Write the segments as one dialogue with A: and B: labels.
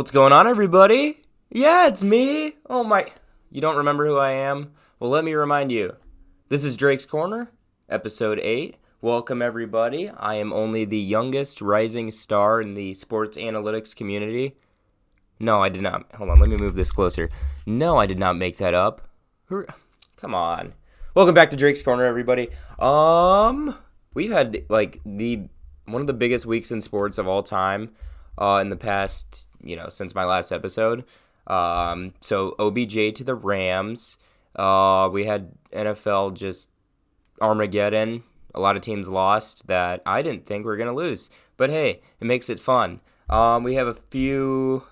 A: What's going on, everybody? Yeah, it's me. Oh my. You don't remember who I am? Well, let me remind you. This is Drake's Corner, episode 8. Welcome, everybody. I am only the youngest rising star in the sports analytics community. No, I did not. Hold on, let me move this closer. No, I did not make that up. Come on. Welcome back to Drake's Corner, everybody. We've had the one of the biggest weeks in sports of all time in the past, since my last episode. So OBJ to the Rams. We had NFL just Armageddon. A lot of teams lost that I didn't think we were going to lose. But hey, it makes it fun. We have a few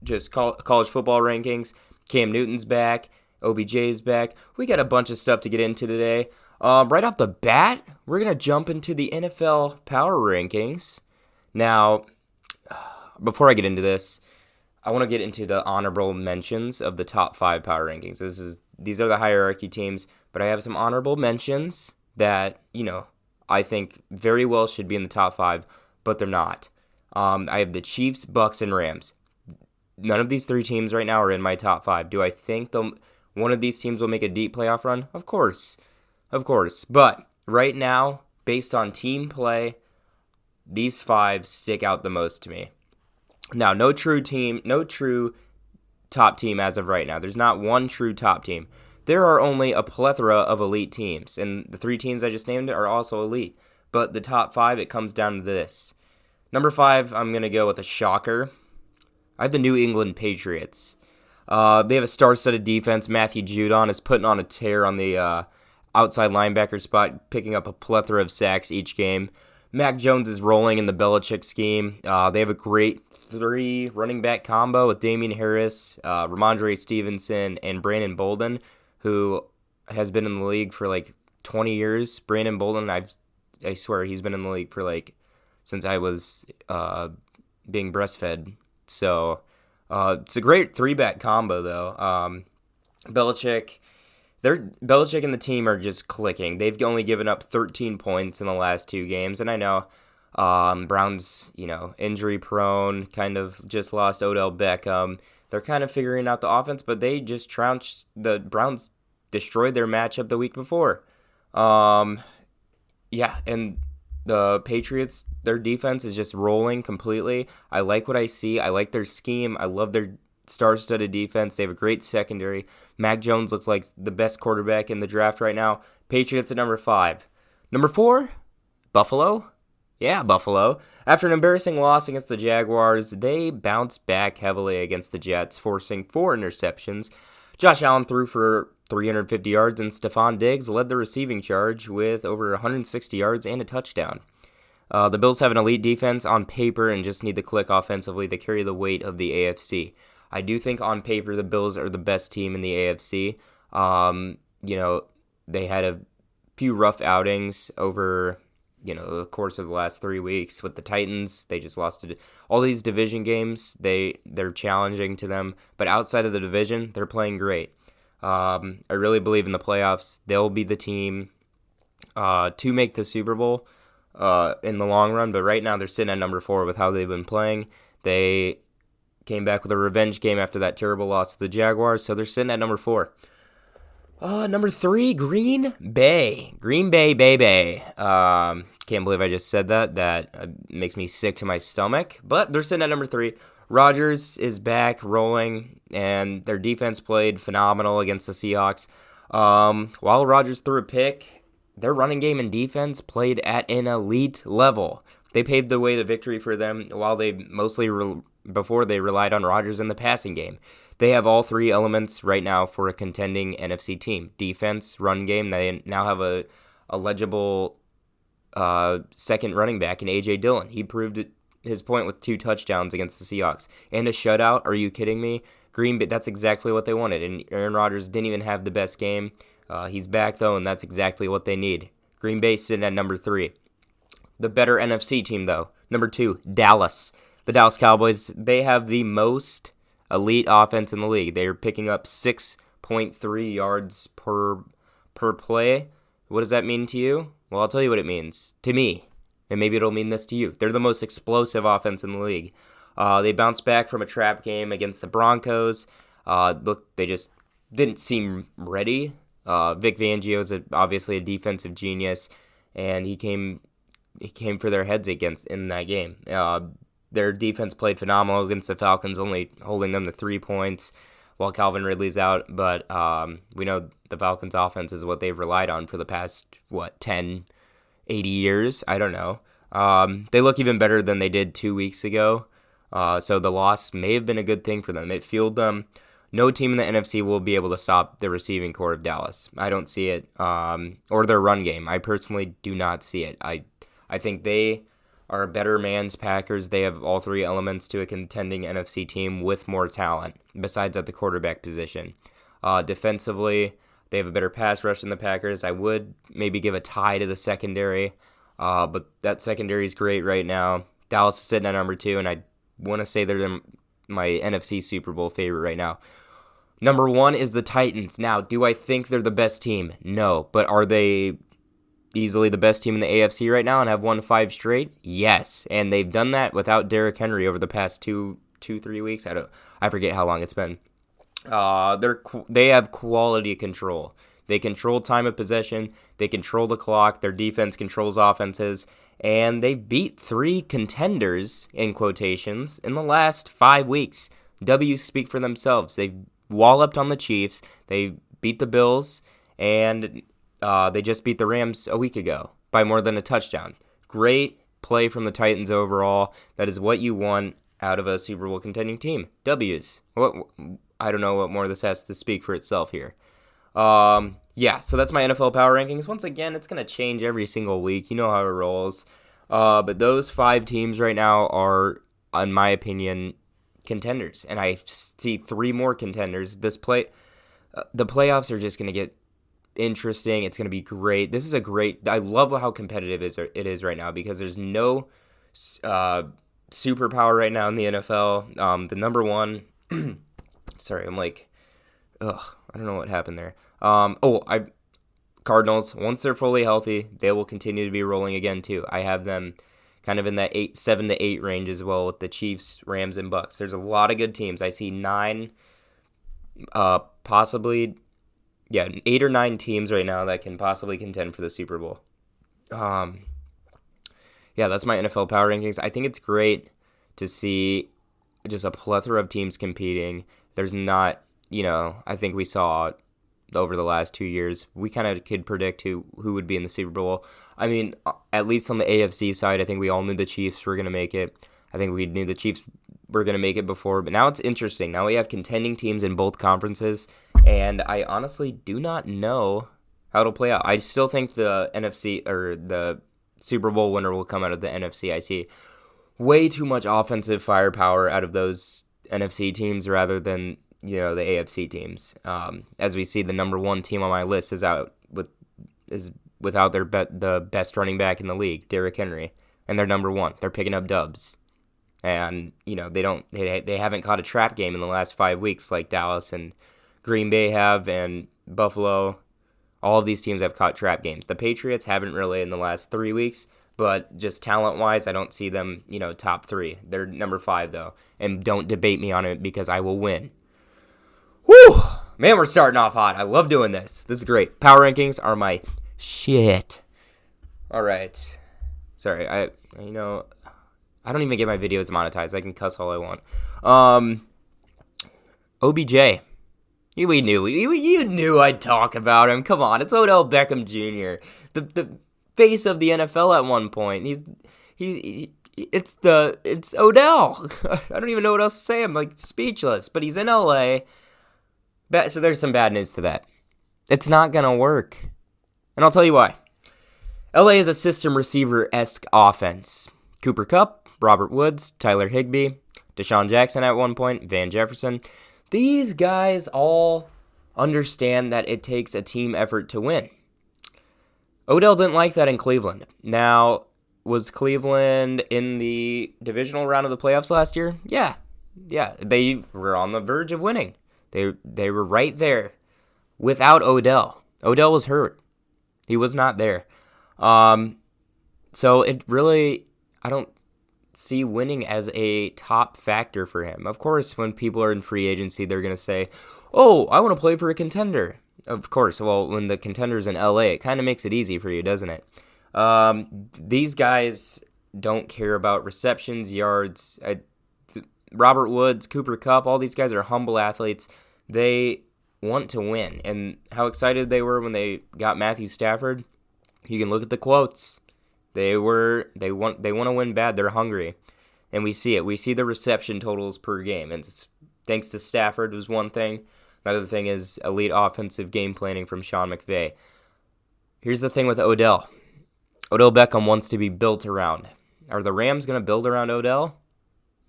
A: just college football rankings. Cam Newton's back. OBJ's back. We got a bunch of stuff to get into today. Right off the bat, we're going to jump into the NFL power rankings. Now, before I get into this, I want to get into the honorable mentions of the top 5 power rankings. These are the hierarchy teams, but I have some honorable mentions that, I think very well should be in the top 5, but they're not. I have the Chiefs, Bucks, and Rams. None of these 3 teams right now are in my top 5. Do I think one of these teams will make a deep playoff run? Of course. But right now, based on team play, these 5 stick out the most to me. Now, no true top team as of right now. There's not one true top team. There are only a plethora of elite teams, and the 3 teams I just named are also elite. But the top 5, it comes down to this. Number 5, I'm going to go with a shocker. I have the New England Patriots. They have a star-studded defense. Matthew Judon is putting on a tear on the outside linebacker spot, picking up a plethora of sacks each game. Mac Jones is rolling in the Belichick scheme. They have a great 3 running back combo with Damian Harris, Ramondre Stevenson, and Brandon Bolden, who has been in the league for 20 years. Brandon Bolden, I swear he's been in the league for since I was being breastfed. So it's a great 3-back combo though. Belichick and the team are just clicking. They've only given up 13 points in the last 2 games, and I know Browns, injury prone, kind of just lost Odell Beckham. They're kind of figuring out the offense, but they just trounced the Browns, destroyed their matchup the week before. And the Patriots, their defense is just rolling completely. I like what I see. I like their scheme. I love their star-studded defense. They have a great secondary. Mac Jones looks like the best quarterback in the draft right now. Patriots at number 5. Number 4, Buffalo. Yeah, Buffalo. After an embarrassing loss against the Jaguars, they bounced back heavily against the Jets, forcing 4 interceptions. Josh Allen threw for 350 yards, and Stephon Diggs led the receiving charge with over 160 yards and a touchdown. The Bills have an elite defense on paper and just need to click offensively to carry the weight of the AFC. I do think on paper the Bills are the best team in the AFC. They had a few rough outings over, the course of the last 3 weeks with the Titans. They just lost all these division games. They're challenging to them, but outside of the division, they're playing great. I really believe in the playoffs. They'll be the team to make the Super Bowl in the long run, but right now they're sitting at number 4 with how they've been playing. They came back with a revenge game after that terrible loss to the Jaguars, so they're sitting at number 4. Number 3, Green Bay. Green Bay, baby. Can't believe I just said that. That makes me sick to my stomach, but they're sitting at number 3. Rodgers is back rolling, and their defense played phenomenal against the Seahawks. While Rodgers threw a pick, their running game and defense played at an elite level. They paved the way to victory for them while they before they relied on Rodgers in the passing game. They have all 3 elements right now for a contending NFC team. Defense, run game. They now have a legible second running back in A.J. Dillon. He proved his point with 2 touchdowns against the Seahawks. And a shutout? Are you kidding me? Green Bay, that's exactly what they wanted. And Aaron Rodgers didn't even have the best game. He's back, though, and that's exactly what they need. Green Bay sitting at number 3. The better NFC team, though. Number 2, Dallas. The Dallas Cowboys, they have the most elite offense in the league. They are picking up 6.3 yards per play. What does that mean to you? Well, I'll tell you what it means. To me, and maybe it'll mean this to you. They're the most explosive offense in the league. They bounced back from a trap game against the Broncos. Look, they just didn't seem ready. Vic Fangio is obviously a defensive genius, and he came for their heads in that game. Their defense played phenomenal against the Falcons, only holding them to 3 points while Calvin Ridley's out. But we know the Falcons' offense is what they've relied on for the past, 10, 80 years? I don't know. They look even better than they did 2 weeks ago. So the loss may have been a good thing for them. It fueled them. No team in the NFC will be able to stop the receiving core of Dallas. I don't see it. Or their run game. I personally do not see it. I think they are a better man's Packers. They have all three elements to a contending NFC team with more talent, besides at the quarterback position. Defensively, they have a better pass rush than the Packers. I would maybe give a tie to the secondary, but that secondary is great right now. Dallas is sitting at number 2, and I want to say they're my NFC Super Bowl favorite right now. Number 1 is the Titans. Now, do I think they're the best team? No, but are they easily the best team in the AFC right now and have won 5 straight? Yes, and they've done that without Derrick Henry over the past 3 weeks. I forget how long it's been. They have quality control. They control time of possession. They control the clock. Their defense controls offenses, and they beat 3 contenders in quotations in the last 5 weeks. W's speak for themselves. They walloped on the Chiefs. They beat the Bills, and they just beat the Rams a week ago by more than a touchdown. Great play from the Titans overall. That is what you want out of a Super Bowl contending team. W's. I don't know what more this has to speak for itself here. So that's my NFL power rankings. Once again, it's going to change every single week. You know how it rolls. But those 5 teams right now are, in my opinion, contenders. And I see 3 more contenders. The playoffs are just going to get interesting. It's going to be great. I love how competitive it is right now because there's no superpower right now in the NFL. The number 1, sorry, I'm like, I don't know what happened there. Cardinals, once they're fully healthy, they will continue to be rolling again too. I have them kind of in that 7 to 8 range as well with the Chiefs, Rams, and Bucks. There's a lot of good teams. I see 9, possibly 8 or 9 teams right now that can possibly contend for the Super Bowl. That's my NFL power rankings. I think it's great to see just a plethora of teams competing. There's not, I think we saw over the last 2 years, we kind of could predict who would be in the Super Bowl. I mean, at least on the AFC side, I think we all knew the Chiefs were going to make it. I think we knew the Chiefs were going to make it before, but now it's interesting. Now we have contending teams in both conferences, and I honestly do not know how it'll play out. I still think the NFC or the Super Bowl winner will come out of the NFC. I see way too much offensive firepower out of those NFC teams rather than the AFC teams. As we see, the number 1 team on my list is without the best running back in the league, Derrick Henry, and they're number 1. They're picking up dubs. And, they haven't caught a trap game in the last 5 weeks like Dallas and Green Bay have and Buffalo. All of these teams have caught trap games. The Patriots haven't really in the last 3 weeks, but just talent-wise, I don't see them, top 3. They're number 5, though. And don't debate me on it because I will win. Whew! Man, we're starting off hot. I love doing this. This is great. Power rankings are my shit. All right. Sorry, I don't even get my videos monetized. I can cuss all I want. OBJ. You knew I'd talk about him. Come on, it's Odell Beckham Jr., the face of the NFL at one point. It's Odell. I don't even know what else to say. I'm like speechless. But he's in LA. So there's some bad news to that. It's not gonna work, and I'll tell you why. LA is a system receiver-esque offense. Cooper Kupp, Robert Woods, Tyler Higbee, Deshaun Jackson at one point, Van Jefferson. These guys all understand that it takes a team effort to win. Odell didn't like that in Cleveland. Now, was Cleveland in the divisional round of the playoffs last year? Yeah. They were on the verge of winning. They were right there without Odell. Odell was hurt. He was not there. So it really, I don't see winning as a top factor for him. Of course, when people are in free agency, they're going to say, oh, I want to play for a contender. Of course, well, when the contender's in LA, it kind of makes it easy for you, doesn't it? These guys don't care about receptions, yards. Robert Woods, Cooper Kupp, all these guys are humble athletes. They want to win. And how excited they were when they got Matthew Stafford, you can look at the quotes. They want to win bad. They're hungry. And we see it. We see the reception totals per game. And thanks to Stafford was one thing. Another thing is elite offensive game planning from Sean McVay. Here's the thing with Odell. Odell Beckham wants to be built around. Are the Rams going to build around Odell?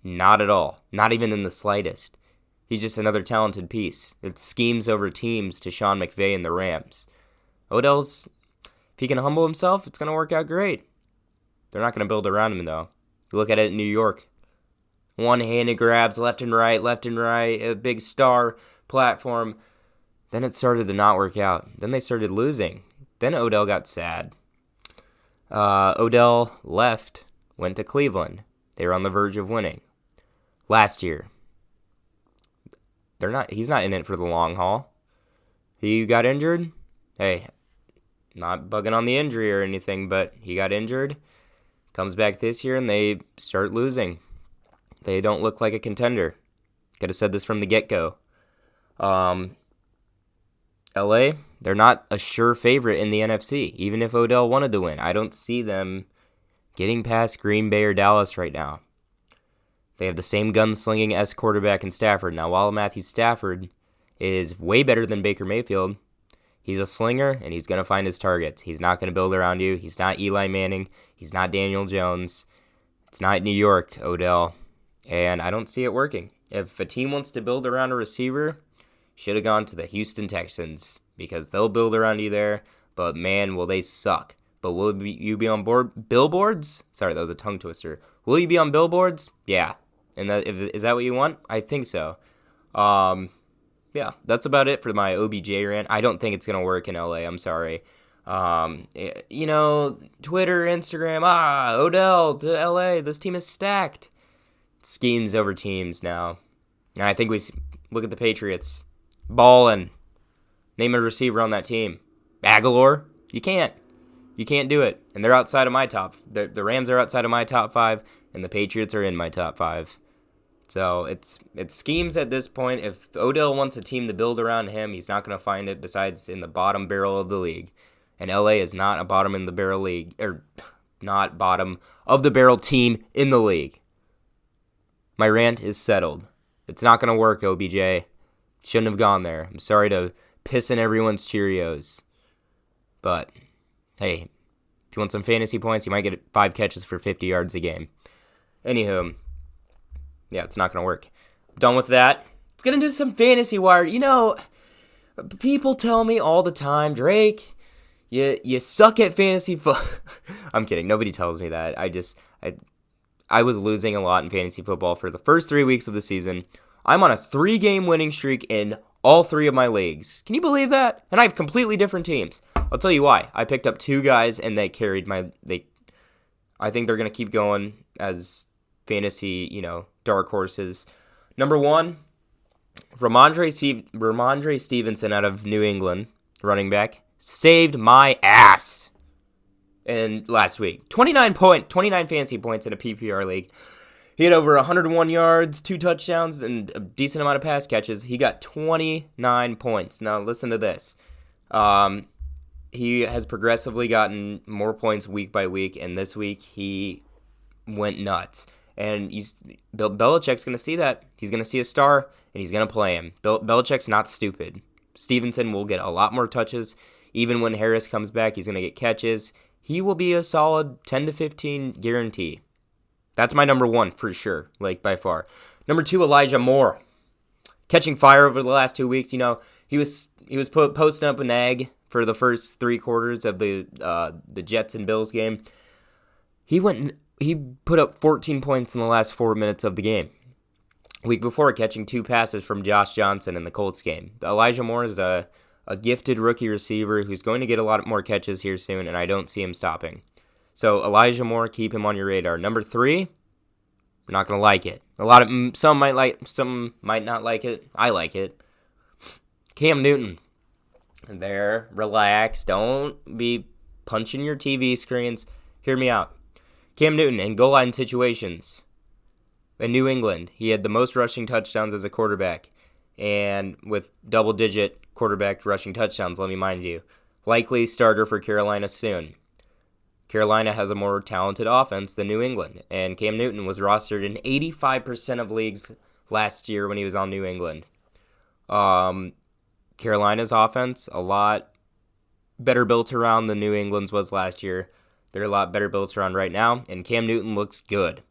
A: Not at all. Not even in the slightest. He's just another talented piece. It's schemes over teams to Sean McVay and the Rams. Odell's, if he can humble himself, it's going to work out great. They're not going to build around him, though. You look at it in New York. One-handed grabs left and right, a big star platform. Then it started to not work out. Then they started losing. Then Odell got sad. Odell left, went to Cleveland. They were on the verge of winning. Last year, he's not in it for the long haul. He got injured. Hey, not bugging on the injury or anything, but he got injured. Comes back this year and they start losing. They don't look like a contender. Could have said this from the get-go. LA, they're not a sure favorite in the NFC, even if Odell wanted to win. I don't see them getting past Green Bay or Dallas right now. They have the same gunslinging quarterback in Stafford. Now, while Matthew Stafford is way better than Baker Mayfield, he's a slinger, and he's going to find his targets. He's not going to build around you. He's not Eli Manning. He's not Daniel Jones. It's not New York, Odell. And I don't see it working. If a team wants to build around a receiver, should have gone to the Houston Texans, because they'll build around you there, but man, will they suck. But will you be on billboards? Sorry, that was a tongue twister. Will you be on billboards? Yeah. And is that what you want? I think so. Yeah, that's about it for my OBJ rant. I don't think it's going to work in LA. I'm sorry. Twitter, Instagram, Odell to LA. This team is stacked. Schemes over teams now. And I think we look at the Patriots. Ballin'. Name a receiver on that team. Aguilar? You can't. You can't do it. And they're outside of my top. The Rams are outside of my top 5, and the Patriots are in my top 5. So it's schemes at this point. If Odell wants a team to build around him, he's not going to find it besides in the bottom barrel of the league. And LA is not a bottom in the barrel league, or not bottom of the barrel team in the league. My rant is settled. It's not going to work, OBJ. Shouldn't have gone there. I'm sorry to piss in everyone's Cheerios. But, hey, if you want some fantasy points, you might get 5 catches for 50 yards a game. Anywho, yeah, it's not going to work. Done with that. Let's get into some fantasy wire. People tell me all the time, Drake, you suck at fantasy football. I'm kidding. Nobody tells me that. I was losing a lot in fantasy football for the first 3 weeks of the season. I'm on a 3-game winning streak in all 3 of my leagues. Can you believe that? And I have completely different teams. I'll tell you why. I picked up 2 guys and they carried I think they're going to keep going as fantasy, dark horses. Number 1, Ramondre Stevenson out of New England, running back, saved my ass in last week. 29 fantasy points in a PPR league. He had over 101 yards, 2 touchdowns, and a decent amount of pass catches. He got 29 points. Now, listen to this. He has progressively gotten more points week by week, and this week he went nuts. And Belichick's going to see that. He's going to see a star, and he's going to play him. Belichick's not stupid. Stevenson will get a lot more touches. Even when Harris comes back, he's going to get catches. He will be a solid 10 to 15 guarantee. That's my number 1 for sure, by far. Number 2, Elijah Moore. Catching fire over the last 2 weeks. He was posting up an egg for the first 3 quarters of the Jets and Bills game. He put up 14 points in the last 4 minutes of the game. Week before, catching 2 passes from Josh Johnson in the Colts game. Elijah Moore is a gifted rookie receiver who's going to get a lot more catches here soon, and I don't see him stopping. So Elijah Moore, keep him on your radar. Number 3, We're not gonna like it. Some might not like it. I like it. Cam Newton. There, relax. Don't be punching your TV screens. Hear me out. Cam Newton in goal line situations. In New England, he had the most rushing touchdowns as a quarterback. And with double-digit quarterback rushing touchdowns, let me mind you. Likely starter for Carolina soon. Carolina has a more talented offense than New England. And Cam Newton was rostered in 85% of leagues last year when he was on New England. Carolina's offense, a lot better built around than New England's was last year. They're a lot better built around right now, and Cam Newton looks good.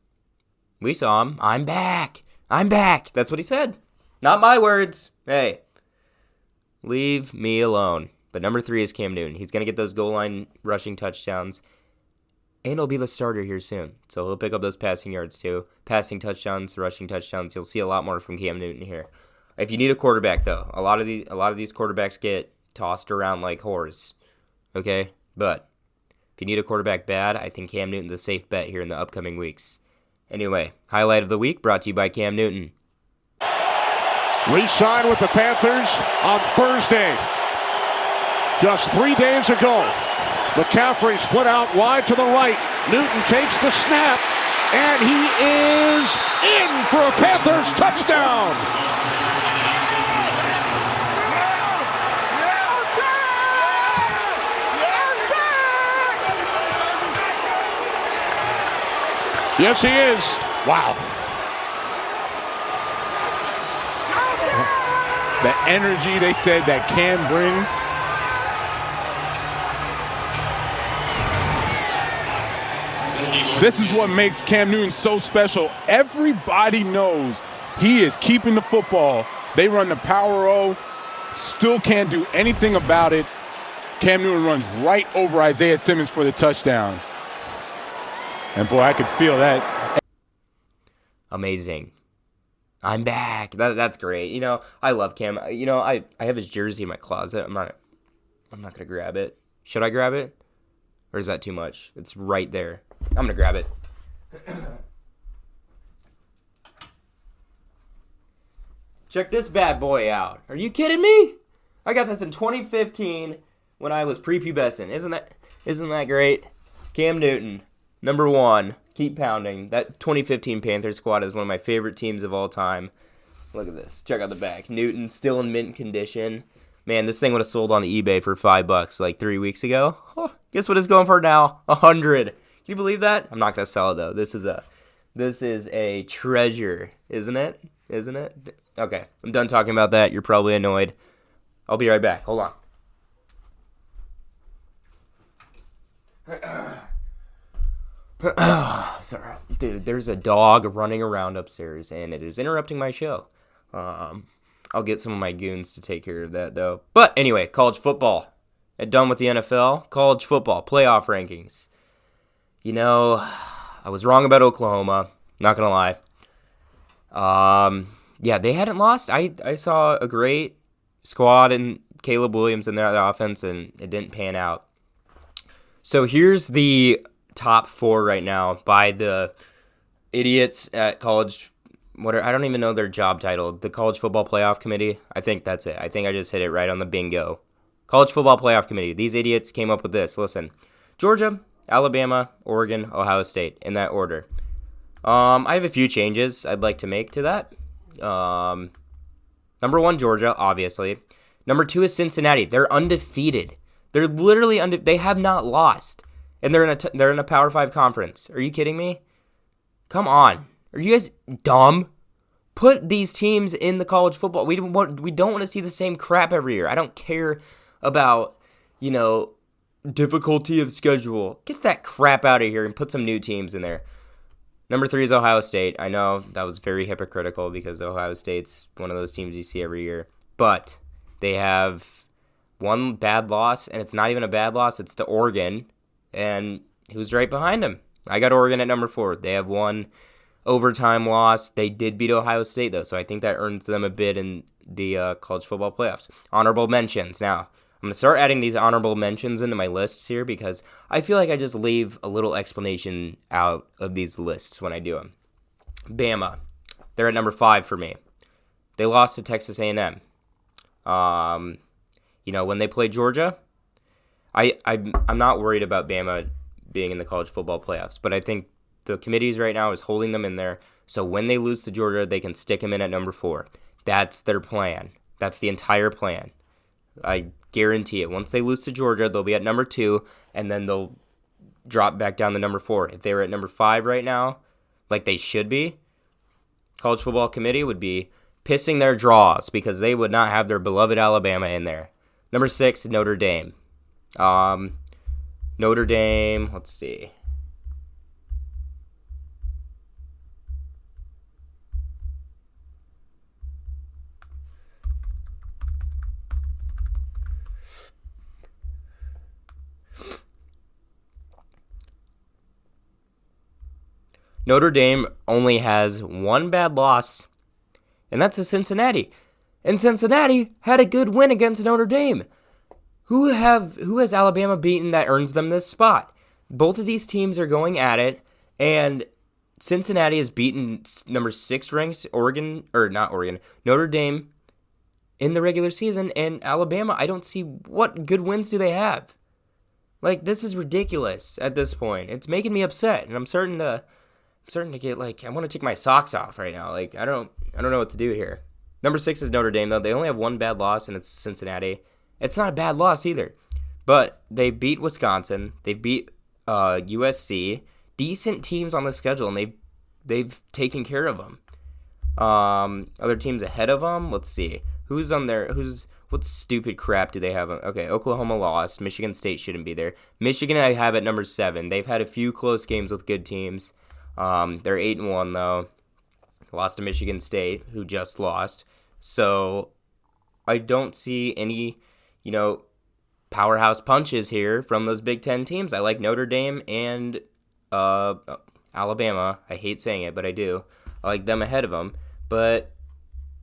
A: We saw him. I'm back. I'm back. That's what he said. Not my words. Hey, leave me alone. But number 3 is Cam Newton. He's going to get those goal line rushing touchdowns, and he'll be the starter here soon. So he'll pick up those passing yards too. Passing touchdowns, rushing touchdowns. You'll see a lot more from Cam Newton here. If you need a quarterback, though, a lot of these quarterbacks get tossed around like whores. Okay? But if you need a quarterback bad, I think Cam Newton's a safe bet here in the upcoming weeks. Anyway, highlight of the week brought to you by Cam Newton.
B: Re-signed with the Panthers on Thursday. Just 3 days ago, McCaffrey split out wide to the right. Newton takes the snap, and he is in for a Panthers touchdown. Yes, he is. Wow.
C: The energy they said that Cam brings. This is what makes Cam Newton so special. Everybody knows he is keeping the football. They run the power O, still can't do anything about it. Cam Newton runs right over Isaiah Simmons for the touchdown. And boy, I could feel that.
A: Amazing. I'm back. That's great. You know, I love Cam. You know, I have his jersey in my closet. I'm not gonna grab it. Should I grab it? Or is that too much? It's right there. I'm gonna grab it. Check this bad boy out. Are you kidding me? I got this in 2015 when I was prepubescent. Isn't that great? Cam Newton, number 1. Keep pounding. That 2015 Panthers squad is one of my favorite teams of all time. Look at this. Check out the back. Newton still in mint condition. Man, this thing would have sold on eBay for $5 like 3 weeks ago. Oh, guess what it's going for now? $100. Can you believe that? I'm not gonna sell it though. This is a treasure, isn't it? Isn't it? Okay, I'm done talking about that. You're probably annoyed. I'll be right back. Hold on. Sorry. Dude, there's a dog running around upstairs, and it is interrupting my show. I'll get some of my goons to take care of that, though. But anyway, college football. And done with the NFL. College football playoff rankings. You know, I was wrong about Oklahoma. Not going to lie. Yeah, they hadn't lost. I saw a great squad and Caleb Williams in that offense, and it didn't pan out. So here's the top 4 right now by the idiots at college. I don't even know their job title. The College Football Playoff Committee. I think that's it. I think I just hit it right on the bingo. College Football Playoff Committee. These idiots came up with this. Listen, Georgia, Alabama, Oregon, Ohio State, in that order. I have a few changes I'd like to make to that. Number 1, Georgia, obviously. Number 2 is Cincinnati. They're undefeated. They're literally They have not lost, and they're in a Power 5 conference. Are you kidding me? Come on. Are you guys dumb? Put these teams in the college football. We don't want to see the same crap every year. I don't care about, difficulty of schedule. Get that crap out of here and put some new teams in there. Number 3 is Ohio State. I know that was very hypocritical because Ohio State's one of those teams you see every year. But they have one bad loss, and it's not even a bad loss. It's to Oregon. And who's right behind them? I got Oregon at number 4. They have one overtime loss. They did beat Ohio State, though, so I think that earns them a bid in the college football playoffs. Honorable mentions. Now, I'm going to start adding these honorable mentions into my lists here because I feel like I just leave a little explanation out of these lists when I do them. Bama. They're at number 5 for me. They lost to Texas A&M. When they play Georgia, I'm not worried about Bama being in the college football playoffs, but I think the committees right now is holding them in there, so when they lose to Georgia, they can stick them in at number 4. That's their plan. That's the entire plan. I guarantee it. Once they lose to Georgia, they'll be at number 2, and then they'll drop back down to number 4. If they were at number 5 right now, like they should be, college football committee would be pissing their draws because they would not have their beloved Alabama in there. Number 6, Notre Dame. Notre Dame, let's see. Notre Dame only has one bad loss, and that's to Cincinnati. And Cincinnati had a good win against Notre Dame. Who has Alabama beaten that earns them this spot? Both of these teams are going at it, and Cincinnati has beaten number 6 ranked Notre Dame in the regular season, and Alabama, I don't see what good wins do they have. Like, this is ridiculous at this point. It's making me upset, and I'm starting to get I want to take my socks off right now. Like, I don't know what to do here. Number 6 is Notre Dame, though. They only have one bad loss, and it's Cincinnati. It's not a bad loss either. But they beat Wisconsin. They beat USC. Decent teams on the schedule, and they've taken care of them. Other teams ahead of them, let's see. Who's on there? What stupid crap do they have? Okay, Oklahoma lost. Michigan State shouldn't be there. Michigan I have at number 7. They've had a few close games with good teams. They're 8-1 though. Lost to Michigan State, who just lost. So I don't see any, powerhouse punches here from those Big Ten teams. I like Notre Dame and Alabama. I hate saying it, but I do. I like them ahead of them. But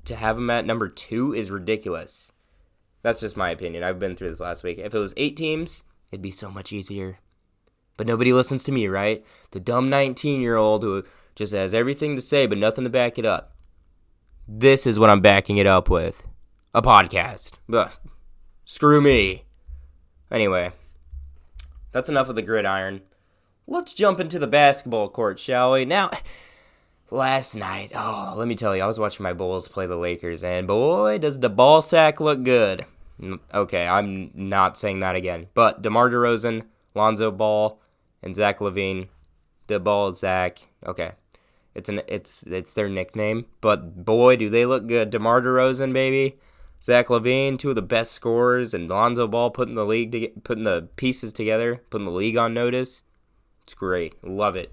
A: to have them at number 2 is ridiculous. That's just my opinion. I've been through this last week. If it was 8 teams, it'd be so much easier. But nobody listens to me, right? The dumb 19-year-old who just has everything to say but nothing to back it up. This is what I'm backing it up with. A podcast. Ugh. Screw me. Anyway, that's enough of the gridiron. Let's jump into the basketball court, shall we? Now, last night, let me tell you, I was watching my Bulls play the Lakers, and boy, does the ball sack look good. Okay, I'm not saying that again. But DeMar DeRozan, Lonzo Ball, and Zach LaVine. The ball is Zach. Okay. It's their nickname. But boy, do they look good. DeMar DeRozan, baby. Zach LaVine, 2 of the best scorers, and Lonzo Ball putting the pieces together, putting the league on notice. It's great. Love it.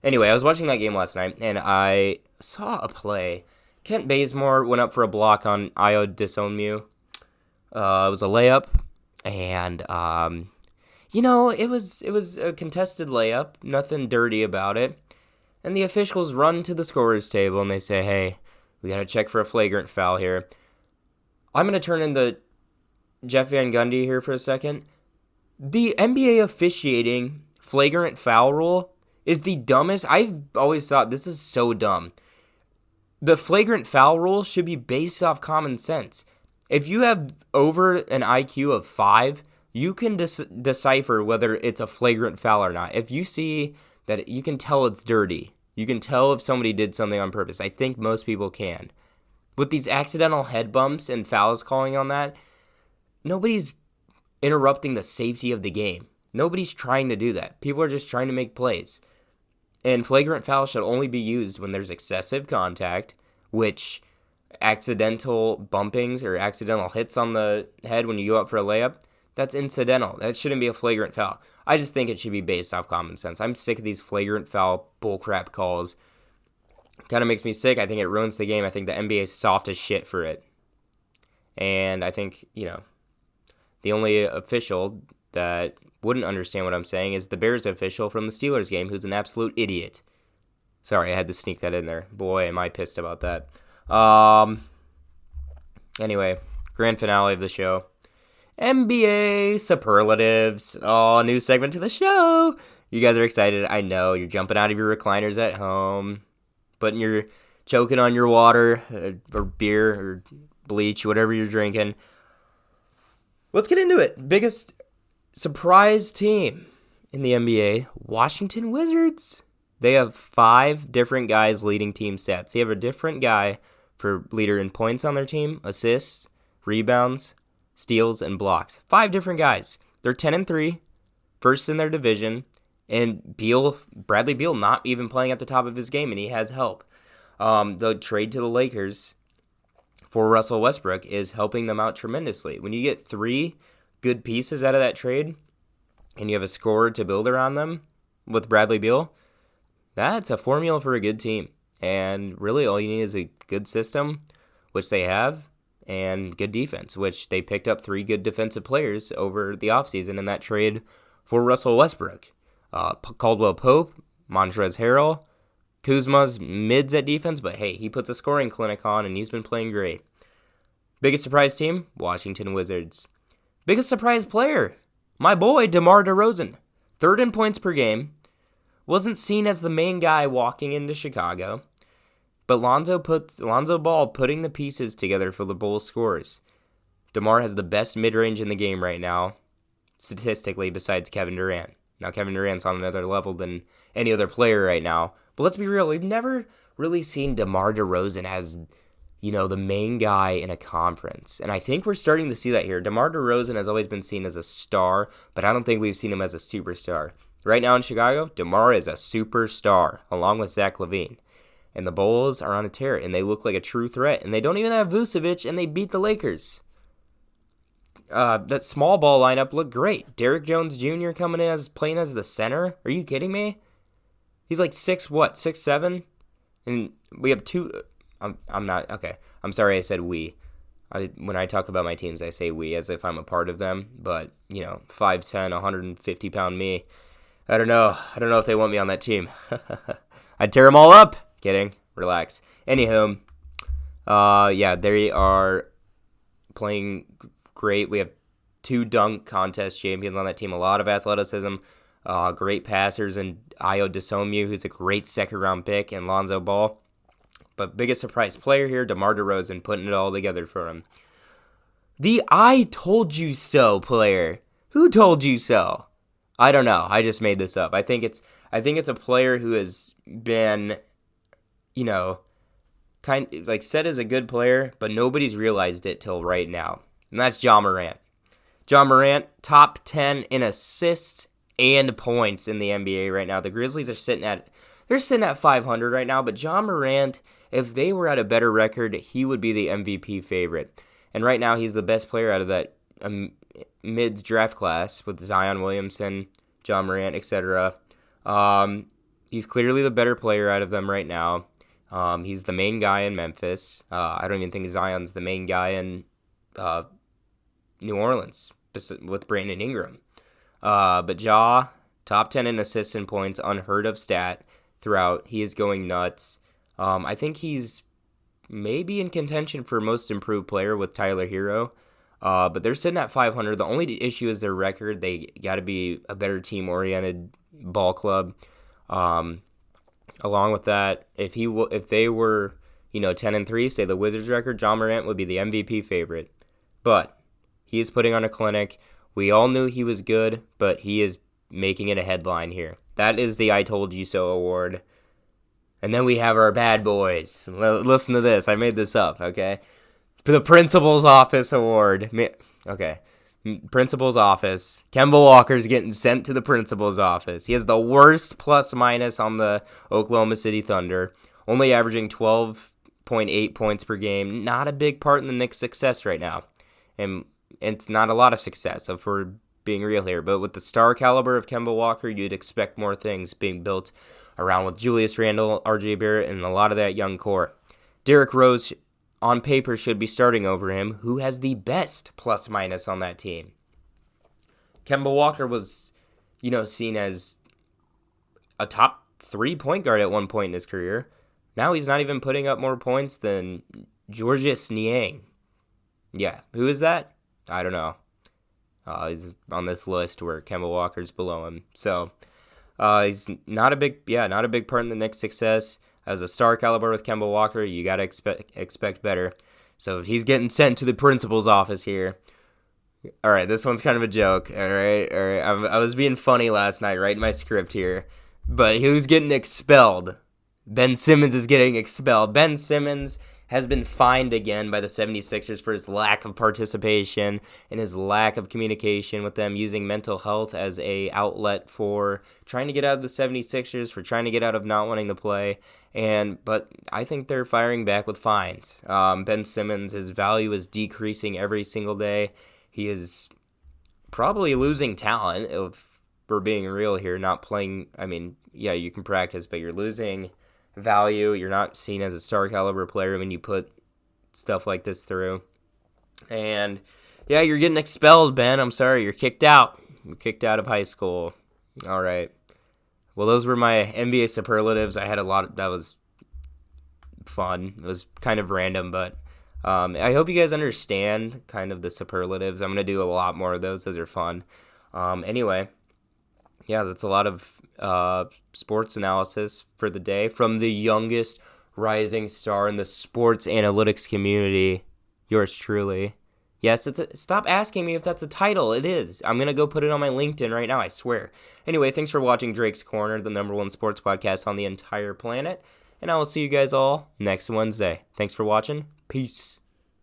A: Anyway, I was watching that game last night, and I saw a play. Kent Bazemore went up for a block on Io Disonmu. It was a layup, and it was a contested layup, nothing dirty about it. And the officials run to the scorer's table and they say, "Hey, we got to check for a flagrant foul here." I'm going to turn into Jeff Van Gundy here for a second. The NBA officiating flagrant foul rule is the dumbest. I've always thought this is so dumb. The flagrant foul rule should be based off common sense. If you have over an IQ of 5, you can decipher whether it's a flagrant foul or not. If you see that, you can tell it's dirty. You can tell if somebody did something on purpose. I think most people can. With these accidental head bumps and fouls calling on that, nobody's interrupting the safety of the game. Nobody's trying to do that. People are just trying to make plays. And flagrant foul should only be used when there's excessive contact, which accidental bumpings or accidental hits on the head when you go up for a layup, that's incidental. That shouldn't be a flagrant foul. I just think it should be based off common sense. I'm sick of these flagrant foul bullcrap calls. Kind of makes me sick. I think it ruins the game. I think the NBA is soft as shit for it. And I think, the only official that wouldn't understand what I'm saying is the Bears official from the Steelers game, who's an absolute idiot. Sorry, I had to sneak that in there. Boy, am I pissed about that. Anyway, grand finale of the show. NBA superlatives. Oh, new segment to the show. You guys are excited. I know. You're jumping out of your recliners at home. choking on your water or beer or bleach, whatever you're drinking. Let's get into it. Biggest surprise team in the NBA, Washington Wizards. They have 5 different guys leading team stats. They have a different guy for leader in points on their team, assists, rebounds, steals, and blocks. 5 different guys. They're 10-3, first in their division, and Bradley Beal not even playing at the top of his game, and he has help. The trade to the Lakers for Russell Westbrook is helping them out tremendously. When you get 3 good pieces out of that trade, and you have a scorer to build around them with Bradley Beal, that's a formula for a good team. And really all you need is a good system, which they have, and good defense, which they picked up 3 good defensive players over the offseason in that trade for Russell Westbrook. Caldwell Pope, Montrezl Harrell, Kuzma's mids at defense, but hey, he puts a scoring clinic on, and he's been playing great. Biggest surprise team? Washington Wizards. Biggest surprise player? My boy, DeMar DeRozan. 3rd in points per game. Wasn't seen as the main guy walking into Chicago, but Lonzo Ball putting the pieces together for the Bulls scores. DeMar has the best mid-range in the game right now, statistically, besides Kevin Durant. Now, Kevin Durant's on another level than any other player right now, but let's be real, we've never really seen DeMar DeRozan as, the main guy in a conference, and I think we're starting to see that here. DeMar DeRozan has always been seen as a star, but I don't think we've seen him as a superstar. Right now in Chicago, DeMar is a superstar, along with Zach LaVine. And the Bulls are on a tear, and they look like a true threat. And they don't even have Vucevic, and they beat the Lakers. That small ball lineup looked great. Derrick Jones Jr. coming in playing as the center. Are you kidding me? He's like 6'7"? And we have 2... I'm not... Okay, I'm sorry I said we. When I talk about my teams, I say we as if I'm a part of them. But, 5'10", 150-pound me... I don't know if they want me on that team. I'd tear them all up. Kidding. Relax. Anywho, they are playing great. We have 2 dunk contest champions on that team. A lot of athleticism. Great passers. And Ayo Dosunmu, who's a great second-round pick, and Lonzo Ball. But biggest surprise player here, DeMar DeRozan, putting it all together for him. The I told you so player. Who told you so? I don't know. I just made this up. I think it's a player who has been, said as a good player, but nobody's realized it till right now. And that's Ja Morant. Ja Morant, top 10 in assists and points in the NBA right now. The Grizzlies are sitting at 500 right now, but Ja Morant, if they were at a better record, he would be the MVP favorite. And right now he's the best player out of that mids draft class with Zion Williamson, Ja Morant, etc. He's clearly the better player out of them right now. He's the main guy in Memphis. I don't even think Zion's the main guy in New Orleans with Brandon Ingram. But Ja, top 10 in assists and points, unheard of stat throughout. He is going nuts. I think he's maybe in contention for most improved player with Tyler Hero. But they're sitting at 500. The only issue is their record. They got to be a better team-oriented ball club. Along with that, if they were 10-3, say the Wizards record, Ja Morant would be the MVP favorite. But he is putting on a clinic. We all knew he was good, but he is making it a headline here. That is the I Told You So award. And then we have our bad boys. Listen to this. I made this up, okay? The Principal's Office Award. Okay. Principal's Office. Kemba Walker's getting sent to the Principal's Office. He has the worst plus-minus on the Oklahoma City Thunder. Only averaging 12.8 points per game. Not a big part in the Knicks' success right now. And it's not a lot of success, if we're being real here. But with the star caliber of Kemba Walker, you'd expect more things being built around with Julius Randle, RJ Barrett, and a lot of that young core. Derrick Rose, on paper, should be starting over him, who has the best plus-minus on that team. Kemba Walker was, seen as a top 3 point guard at one point in his career. Now he's not even putting up more points than Georges Niang. Yeah, who is that? I don't know. He's on this list where Kemba Walker's below him. So he's not a big part in the Knicks' success. As a star caliber with Kemba Walker, you got to expect better. So he's getting sent to the principal's office here. All right, this one's kind of a joke. All right. I was being funny last night, writing my script here. But who's getting expelled? Ben Simmons is getting expelled. Ben Simmons has been fined again by the 76ers for his lack of participation and his lack of communication with them, using mental health as a outlet for trying to get out of the 76ers, for trying to get out of not wanting to play. But I think they're firing back with fines. Ben Simmons, his value is decreasing every single day. He is probably losing talent, if we're being real here, not playing. I mean, yeah, you can practice, but you're losing value. You're not seen as a star caliber player when you put stuff like this through. And yeah, you're getting expelled, Ben. I'm sorry, you're kicked out. You're kicked out of high school. All right. Well, those were my NBA superlatives. I had a lot. That was fun. It was kind of random, but I hope you guys understand kind of the superlatives. I'm going to do a lot more of those. Those are fun. Anyway, yeah, that's a lot of sports analysis for the day from the youngest rising star in the sports analytics community, yours truly. Yes, stop asking me if that's a title. It is. I'm going to go put it on my LinkedIn right now, I swear. Anyway, thanks for watching Drake's Corner, the #1 sports podcast on the entire planet. And I will see you guys all next Wednesday. Thanks for watching. Peace.